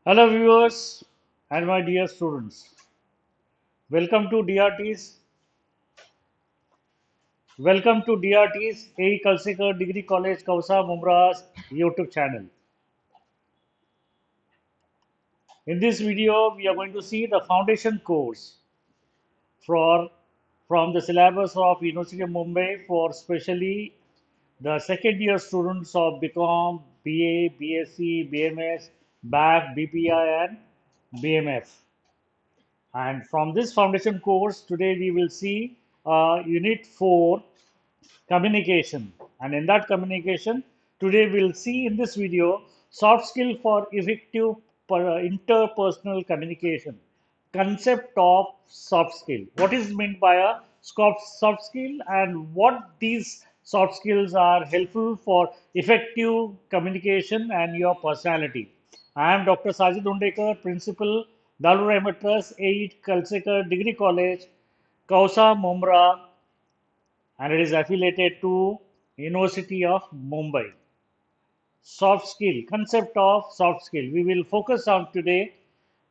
Hello, viewers, and my dear students. Welcome to DRT's. Welcome to DRT's A. Kalsekar Degree College Kausa Mumra's YouTube channel. In this video, we are going to see the foundation course for from the syllabus of University of Mumbai for specially the second year students of BCom, BA, BSc, BMS, BAc, BPI, and BMF. And from this foundation course, today we will see Unit 4 communication. And in that communication, today we'll see in this video soft skill for effective interpersonal communication. Concept of soft skill. What is meant by a soft skill and what these soft skills are helpful for effective communication and your personality. I am Dr. Sajid Undekar, Principal, Dalur Ahmed Trust, 8 Kalsekar Degree College, Kausa, Mumra, and it is affiliated to University of Mumbai. Soft skill, concept of soft skill. We will focus on today.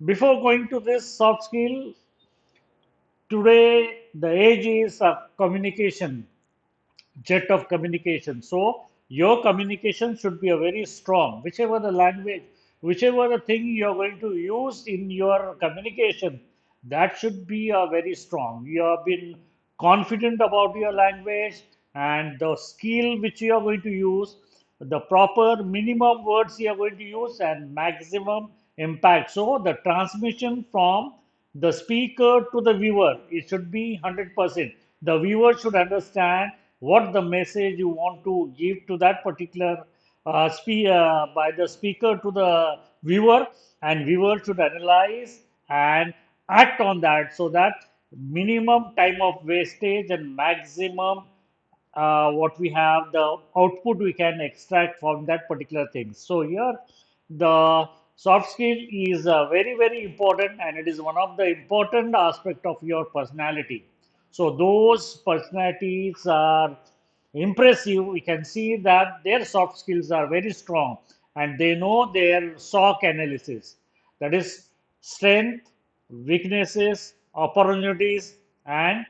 Before going to this soft skill, today the age is of communication, jet of communication. So your communication should be a very strong, whichever the language, whichever the thing you are going to use in your communication, that should be a very strong. You have been confident about your language and the skill which you are going to use, the proper minimum words you are going to use, and maximum impact. So the transmission from the speaker to the viewer, it should be 100%. The viewer should understand what the message you want to give to that particular by the speaker to the viewer, and viewer should analyze and act on that so that minimum time of wastage and maximum what we have, the output we can extract from that particular thing. So here the soft skill is very, very important, and it is one of the important aspect of your personality. So those personalities are impressive. We can see that their soft skills are very strong and they know their SOC analysis. That is strength, weaknesses, opportunities, and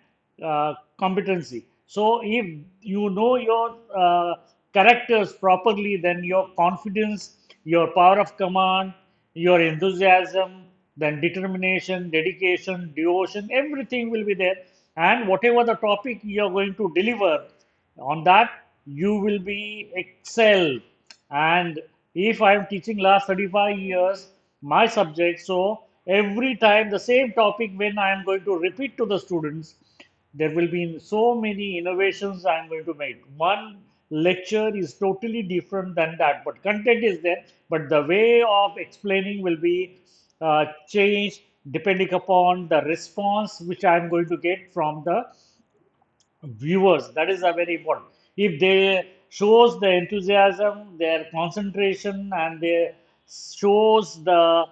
competency. So if you know your characters properly, then your confidence, your power of command, your enthusiasm, then determination, dedication, devotion, everything will be there. And whatever the topic you are going to deliver on that, you will be excel. And if I am teaching last 35 years my subject, so every time the same topic when I am going to repeat to the students, there will be so many innovations I am going to make. One lecture is totally different than that, but content is there, but the way of explaining will be changed depending upon the response which I am going to get from the viewers. That is a very important. If they shows the enthusiasm, their concentration, and they shows the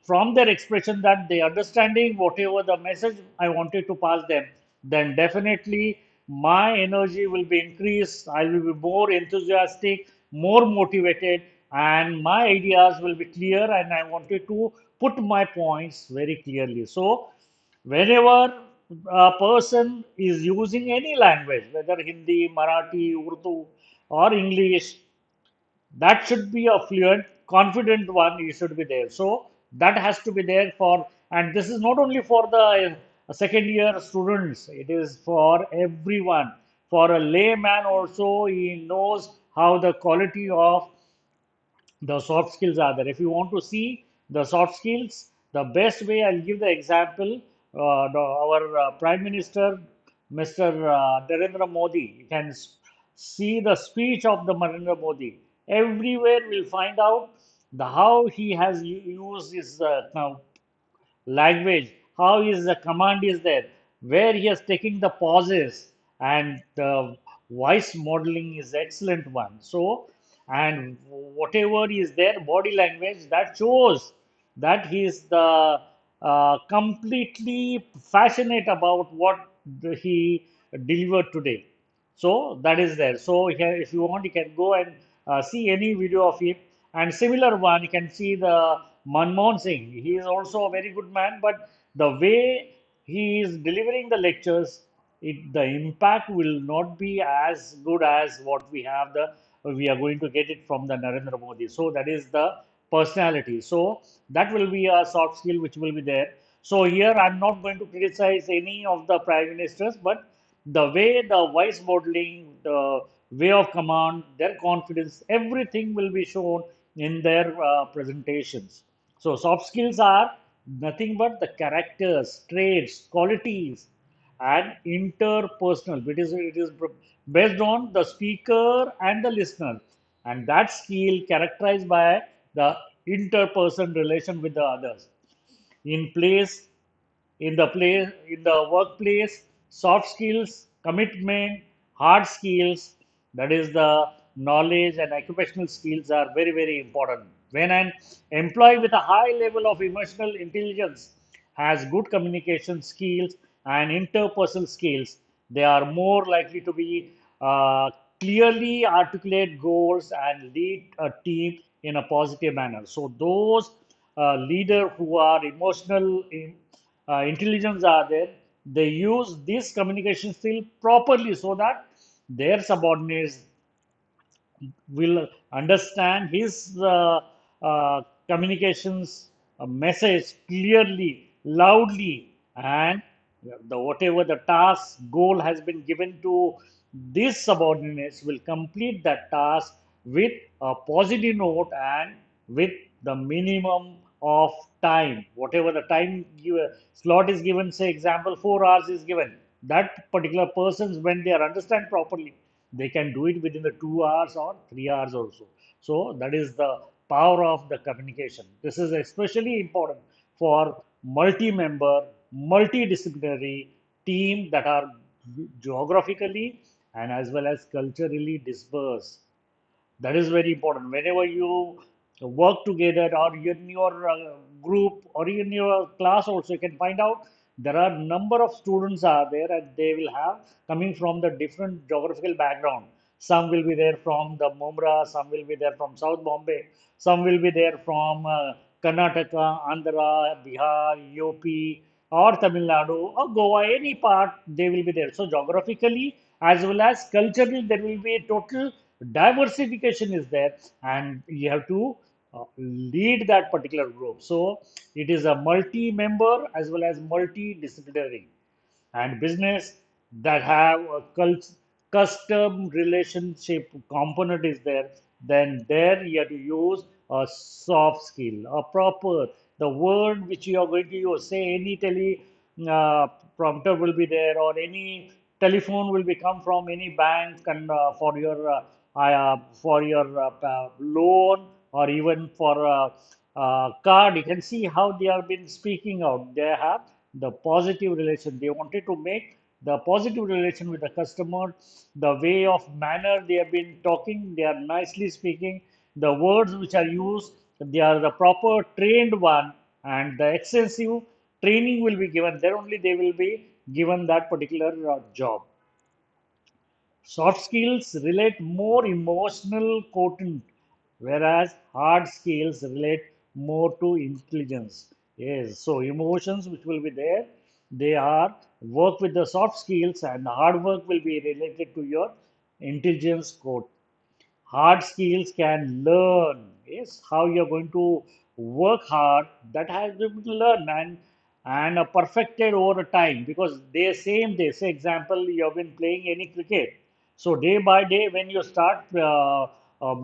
from their expression that they understanding whatever the message I wanted to pass them, then definitely my energy will be increased. I will be more enthusiastic, more motivated, and my ideas will be clear. And I wanted to put my points very clearly. So whenever a person is using any language, whether Hindi, Marathi, Urdu, or English, that should be a fluent, confident one. You should be there. So that has to be there for, and this is not only for the second year students. It is for everyone. For a layman also, he knows how the quality of the soft skills are there. If you want to see the soft skills, the best way I'll give the example. Our Prime Minister, Mr. Narendra Modi, you can see the speech of the Narendra Modi. Everywhere we'll find out the how he has used his language, how is the command is there, where he is taking the pauses, and the voice modeling is excellent one. So, and whatever is there, body language that shows that he is the completely passionate about what he delivered today. So that is there. So here, if you want, you can go and see any video of him. And similar one, you can see the Manmohan Singh. He is also a very good man, but the way he is delivering the lectures, the impact will not be as good as what we are going to get it from the Narendra Modi. So that is the personality. So that will be a soft skill which will be there. So here I'm not going to criticize any of the prime ministers, but the way the voice modeling, the way of command, their confidence, everything will be shown in their presentations. So soft skills are nothing but the characters, traits, qualities, and interpersonal. It is based on the speaker and the listener, and that skill characterized by the interperson relation with the others in place in the workplace. Soft skills, commitment, hard skills, that is the knowledge and occupational skills, are very very important. When an employee with a high level of emotional intelligence has good communication skills and interpersonal skills, they are more likely to be clearly articulate goals and lead a team in a positive manner. So those leader who are emotional intelligence are there, they use this communication skill properly so that their subordinates will understand his communications message clearly, loudly, and the whatever the task goal has been given to these subordinates will complete that task with a positive note and with the minimum of time. Whatever the time slot is given, say example 4 hours is given, that particular persons when they are understand properly, they can do it within the 2 hours or 3 hours also. So that is the power of the communication. This is especially important for multi-member, multidisciplinary team that are geographically and as well as culturally dispersed. That is very important. Whenever you work together or in your group or in your class also, you can find out there are number of students are there and they will have coming from the different geographical background. Some will be there from the Mumra, some will be there from South Bombay, some will be there from Karnataka, Andhra, Bihar, UP, or Tamil Nadu or Goa, any part they will be there. So geographically as well as culturally, there will be a total diversification is there, and you have to lead that particular group. So it is a multi-member as well as multidisciplinary, and business that have a custom relationship component is there, then there you have to use a soft skill, a proper, the word which you are going to use, say any uh, prompter will be there, or any telephone will be come from any bank and for your loan, or even for card. You can see how they have been speaking out. They have the positive relation. They wanted to make the positive relation with the customer. The way of manner they have been talking, they are nicely speaking. The words which are used, they are the proper trained one, and the extensive training will be given. There only they will be given that particular job. Soft skills relate more emotional content, whereas hard skills relate more to intelligence. Yes, so emotions which will be there, they are work with the soft skills, and hard work will be related to your intelligence code. Hard skills can learn. Yes, how you're going to work hard, that has to be learned and perfected over time, because they say example you have been playing any cricket, so day by day when you start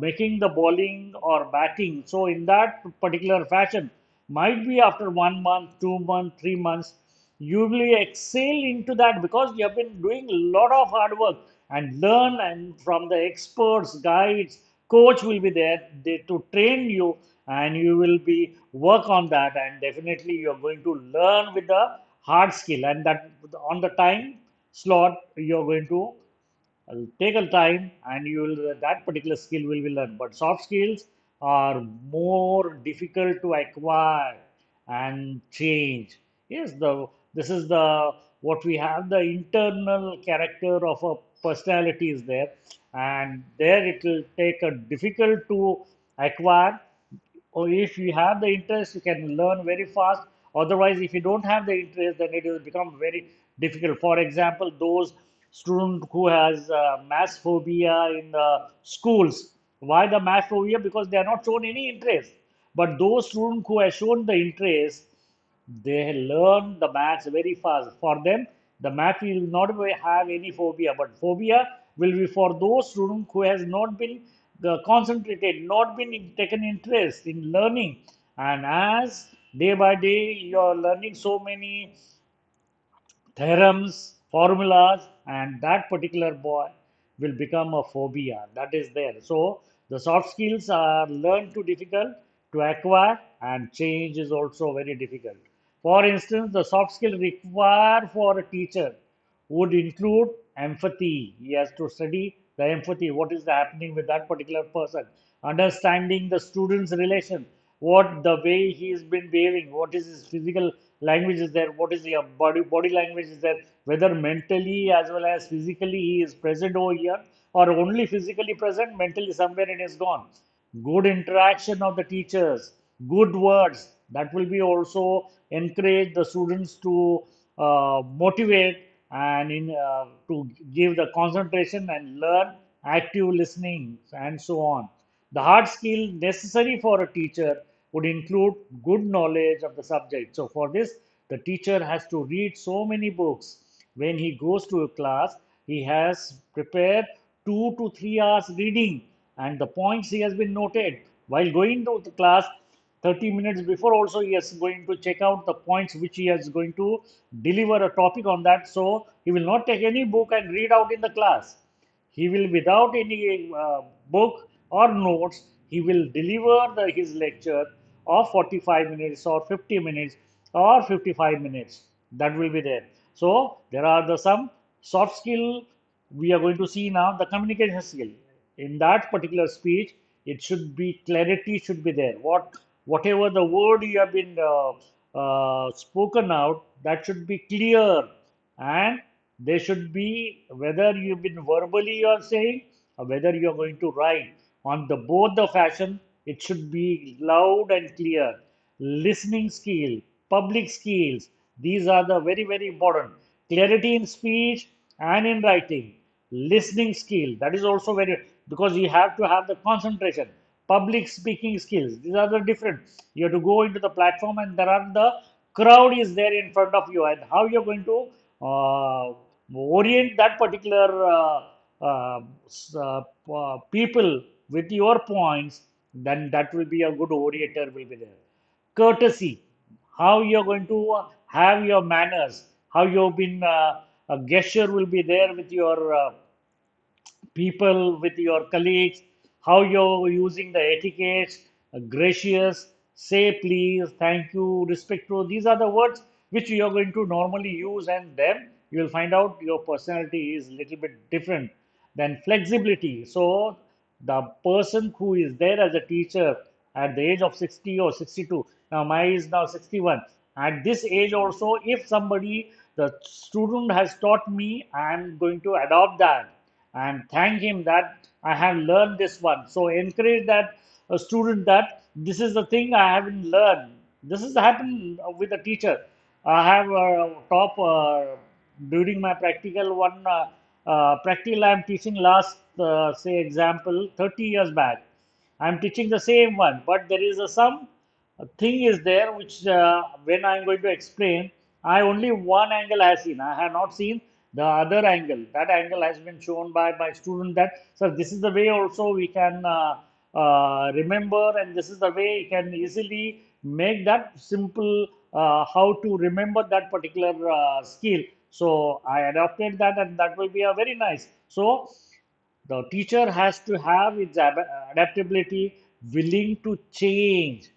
making the bowling or batting, so in that particular fashion, might be after 1 month, 2 months, 3 months, you will excel into that because you have been doing a lot of hard work and learn, and from the experts, guides, coach will be there to train you, and you will be work on that, and definitely you are going to learn with the hard skill, and that on the time slot you are going to take a time, and you will that particular skill will be learned. But soft skills are more difficult to acquire and change. Yes, the this is the what we have, the internal character of a personality is there, and there it will take a difficult to acquire. or if you have the interest, you can learn very fast. Otherwise, if you don't have the interest, then it will become very difficult. For example, those student who has math phobia in the schools. Why the math phobia? Because they are not shown any interest. But those students who have shown the interest, they learn the maths very fast. For them, the math will not have any phobia, but phobia will be for those students who has not been concentrated, not been taken interest in learning. And as day by day you are learning so many theorems, formulas, and that particular boy will become a phobia. That is there. So the soft skills are learned too difficult to acquire, and change is also very difficult. For instance, the soft skill required for a teacher would include empathy. He has to study the empathy, what is happening with that particular person, understanding the student's relation, what the way he has been behaving, what is his physical language is there, what is your body language is there, whether mentally as well as physically he is present over here, or only physically present, mentally somewhere it is gone. Good interaction of the teachers, good words, that will be also encourage the students to motivate and to give the concentration and learn active listening and so on. The hard skill necessary for a teacher would include good knowledge of the subject. So for this, the teacher has to read so many books. When he goes to a class, he has prepared 2 to 3 hours reading, and the points he has been noted while going to the class. 30 minutes before also he is going to check out the points which he is going to deliver a topic on that. So he will not take any book and read out in the class. He will, without any book or notes, he will deliver his lecture of 45 minutes or 50 minutes or 55 minutes. That will be there. So there are the some soft skill we are going to see now. The communication skill in that particular speech, it should be clarity should be there. Whatever the word you have been spoken out, that should be clear, and they should be, whether you've been verbally you are saying or whether you are going to write, on the both the fashion, it should be loud and clear. Listening skill, public skills, these are the very very important. Clarity in speech and in writing. Listening skill, that is also very, because you have to have the concentration. Public speaking skills, these are the different. You have to go into the platform and there are the crowd is there in front of you, and how you're going to orient that particular people with your points, then that will be a good orientor will be there. Courtesy, how you're going to have your manners, how you've been a gesture will be there with your people, with your colleagues, how you're using the etiquette, gracious, say please, thank you, respectful. These are the words which you are going to normally use, and then you will find out your personality is a little bit different than flexibility. So the person who is there as a teacher at the age of 60 or 62, now my is now 61. At this age also, if somebody, the student has taught me, I am going to adopt that and thank him that I have learned this one. So encourage that a student that this is the thing I haven't learned. This has happened with a teacher. I have top during my practical one practical I am teaching last say example 30 years back. I am teaching the same one, but there is a some thing is there which when I am going to explain, I only one angle I have seen. I have not seen the other angle. That angle has been shown by my student that, sir, this is the way also we can remember, and this is the way you can easily make that simple how to remember that particular skill. So I adopted that, and that will be a very nice. So the teacher has to have its adaptability, willing to change,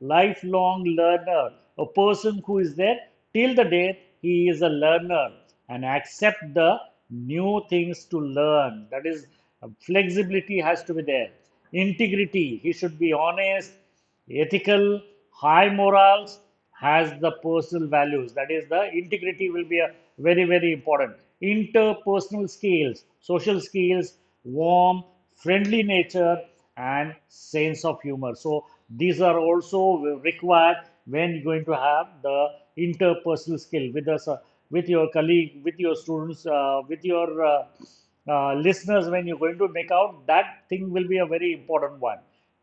lifelong learner, a person who is there till the day he is a learner and accept the new things to learn. That is, flexibility has to be there. Integrity, he should be honest, ethical, high morals, has the personal values. That is, the integrity will be a very, very important. Interpersonal skills, social skills, warm, friendly nature, and sense of humor. So these are also required when you're going to have the interpersonal skill with us, with your colleague, with your students, with your listeners. When you're going to make out that thing will be a very important one.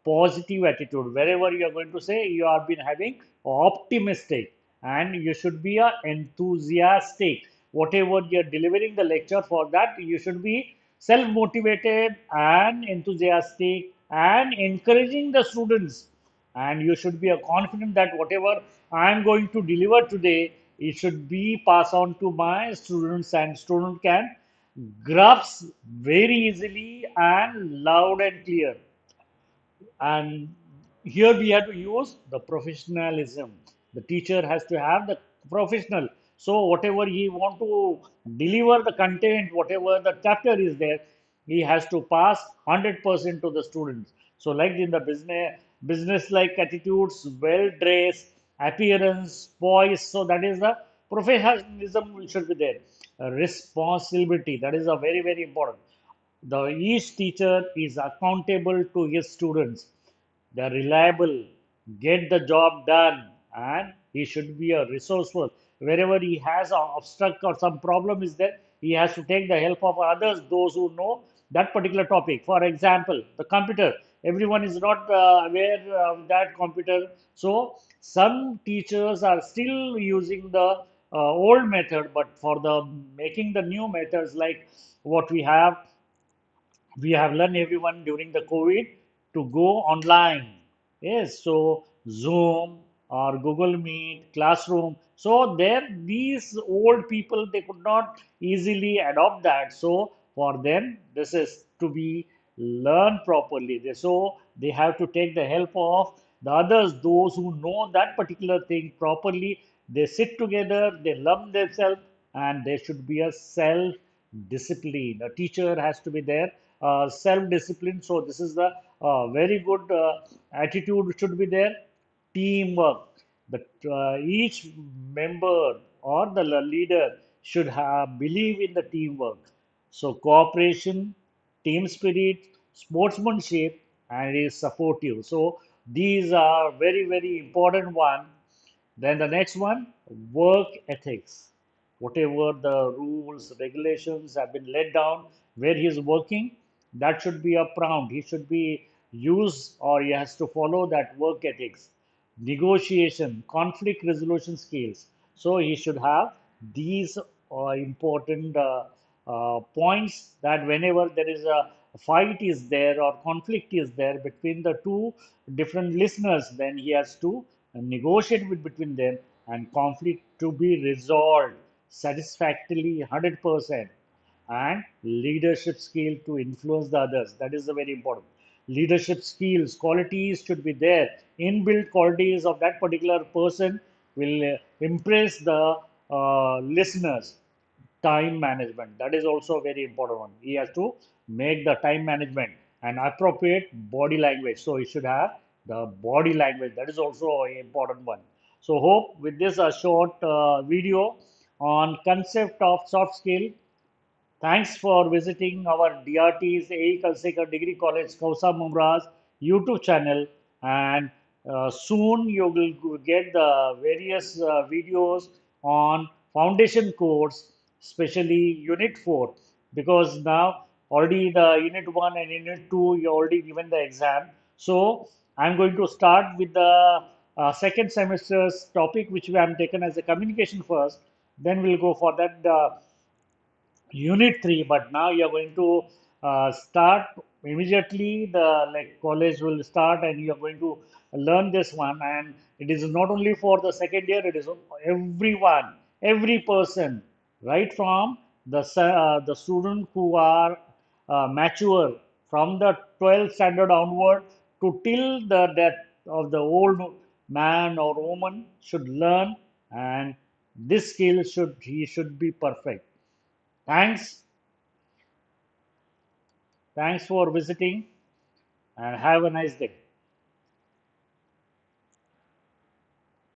Positive attitude. Wherever you are going to say, you have been having optimistic, and you should be a enthusiastic. Whatever you're delivering the lecture for that, you should be self-motivated and enthusiastic and encouraging the students. And you should be a confident that whatever I am going to deliver today, it should be passed on to my students, and student can grasp very easily and loud and clear. And here we have to use the professionalism. The teacher has to have the professional. So whatever he want to deliver the content, whatever the chapter is there, he has to pass 100% to the students. So like in the business like attitudes, well dressed, appearance, voice. So that is the professionalism which should be there. Responsibility, that is a very important. The each teacher is accountable to his students. They're reliable, get the job done, and he should be a resourceful. Wherever he has a obstacle or some problem is there, he has to take the help of others, those who know that particular topic. For example, the computer. Everyone is not aware of that computer. So some teachers are still using the old method, but for the making the new methods like what we have learned everyone during the COVID to go online. Yes, so Zoom or Google Meet, Classroom. So there, these old people they could not easily adopt that. So for them, this is to be learned properly. So they have to take the help of the others, those who know that particular thing properly. They sit together, they learn themselves, and there should be a self discipline. A teacher has to be there, self discipline. So this is the very good attitude should be there. Teamwork. That each member or the leader should have believe in the teamwork. So cooperation, team spirit, sportsmanship, and is supportive. So these are very important one. Then the next one, work ethics. Whatever the rules, regulations have been laid down where he is working, that should be a prompt. He should be use or he has to follow that work ethics. Negotiation, conflict resolution skills. So he should have these important points that whenever there is a fight is there or conflict is there between the two different listeners, then he has to negotiate between them and conflict to be resolved satisfactorily 100%. And leadership skill to influence the others, that is the very important. Leadership skills, qualities should be there. Inbuilt qualities of that particular person will impress the listeners. Time management, that is also a very important one. He has to make the time management and appropriate body language. So he should have the body language, that is also an important one. So hope with this a short video on concept of soft skill. Thanks for visiting our DRT's A. Kalsekar Degree College Kausa Mumraz YouTube channel, and soon you will get the various videos on foundation course, especially Unit 4, because now already the Unit 1 and Unit 2 you already given the exam. So I'm going to start with the second semester's topic, which we have taken as a communication first. Then we'll go for that. Unit 3, but now you're going to start immediately. The like college will start and you're going to learn this one. And it is not only for the second year, it is everyone, every person, right from the student who are mature from the 12th standard onward to till the death of the old man or woman should learn. And this skill should he should be perfect. Thanks. Thanks for visiting and have a nice day.